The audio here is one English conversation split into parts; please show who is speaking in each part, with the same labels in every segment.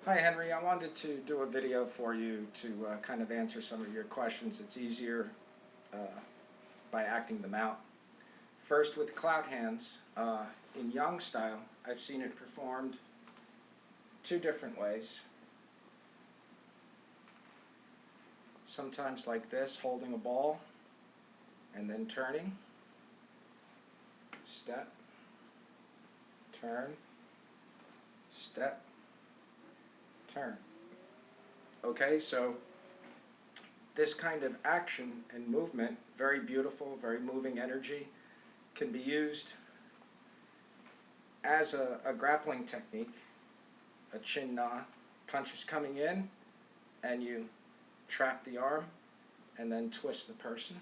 Speaker 1: Hi Henry, I wanted to do a video for you to kind of answer some of your questions. It's easier uh, by acting them out. First, with clout hands, in Yang style, I've seen it performed two different ways. Sometimes like this, holding a ball and then turning. Step, turn, step, turn. Okay, so this kind of action and movement, very beautiful, very moving energy, can be used as a grappling technique, a chin na. Punch is coming in and you trap the arm and then twist the person.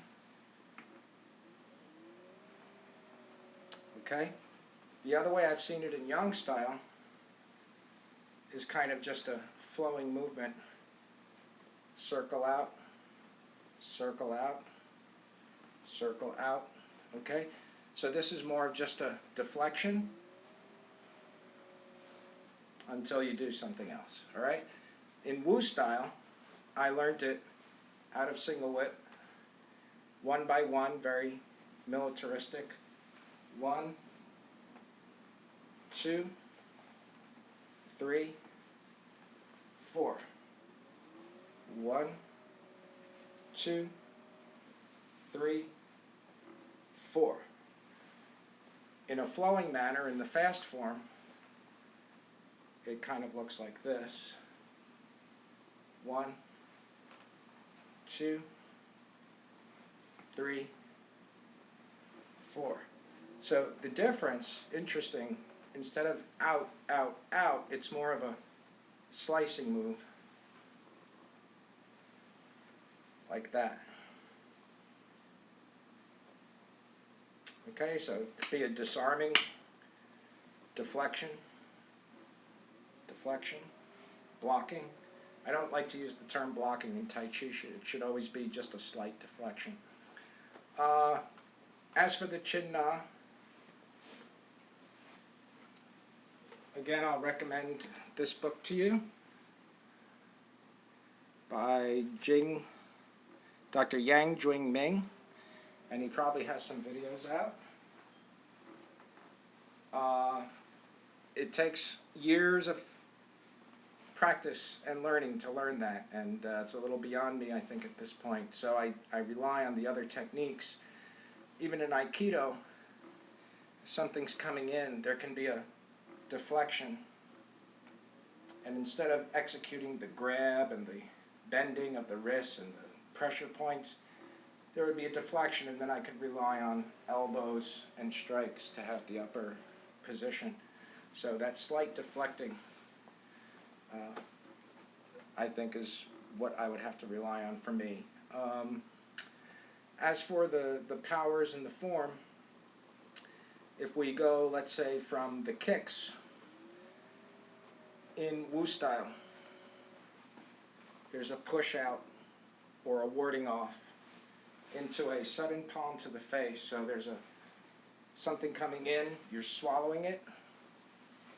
Speaker 1: Okay? The other way I've seen it in Yang style is kind of just a flowing movement. Circle out, circle out, circle out. Okay? So this is more of just a deflection until you do something else. Alright? In Wu style, I learned it out of single whip, one by one, very militaristic. 1, 2, 3, 4. 1, 2, 3, 4. In a flowing manner, in the fast form, it kind of looks like this. 1, 2, 3, 4. So the difference, interesting, instead of out, out, out, it's more of a slicing move, like that. Okay, so it'd be a disarming deflection, deflection, blocking. I don't like to use the term blocking in Tai Chi. It should always be just a slight deflection. As for the Chin Na, again, I'll recommend this book to you by Dr. Yang Jwing-Ming, and he probably has some videos out. It takes years of practice and learning to learn that, and it's a little beyond me, I think, at this point. So I rely on the other techniques. Even in Aikido, if something's coming in, there can be a deflection, and instead of executing the grab and the bending of the wrists and the pressure points, there would be a deflection, and then I could rely on elbows and strikes to have the upper position. So that slight deflecting, I think, is what I would have to rely on for me. As for the powers and the form, if we go, let's say, from the kicks in Wu style, there's a push out or a warding off into a sudden palm to the face. So there's something coming in, you're swallowing it,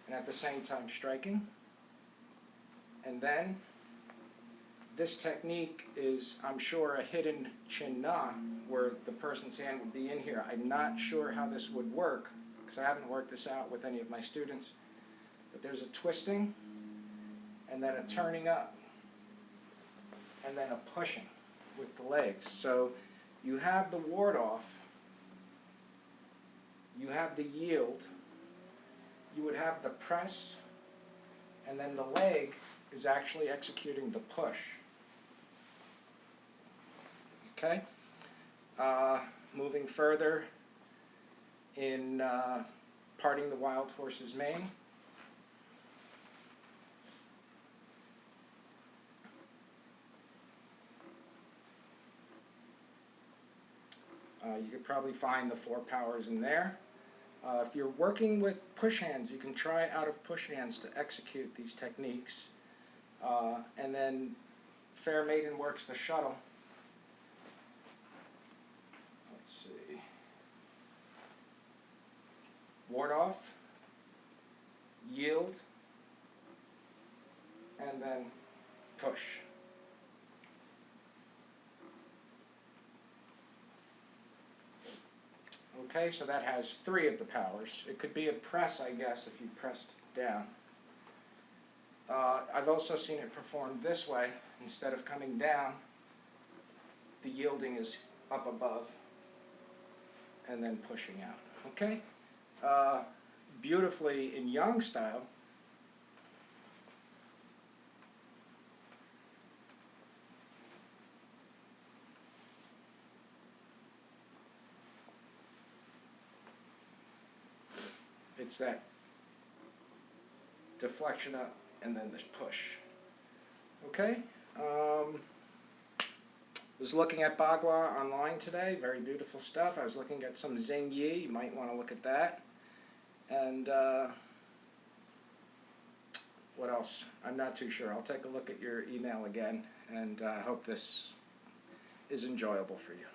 Speaker 1: and at the same time striking. And then this technique is, I'm sure, a hidden Chin Na, where the person's hand would be in here. I'm not sure how this would work, because I haven't worked this out with any of my students. But there's a twisting, and then a turning up, and then a pushing with the legs. So you have the ward off, you have the yield, you would have the press, and then the leg is actually executing the push. Okay? Moving further in parting the wild horse's mane. You could probably find the 4 powers in there. If you're working with push hands, you can try out of push hands to execute these techniques. And then Fair Maiden works the shuttle. Let's see. Ward off, yield, push. Okay, so that has 3 of the powers. It could be a press, I guess, if you pressed down. I've also seen it performed this way. Instead of coming down, the yielding is up above and then pushing out. Okay? Beautifully in Young style. It's that deflection up and then this push. Okay? Was looking at Bagua online today. Very beautiful stuff. I was looking at some Xing Yi. You might want to look at that. And what else? I'm not too sure. I'll take a look at your email again, and hope this is enjoyable for you.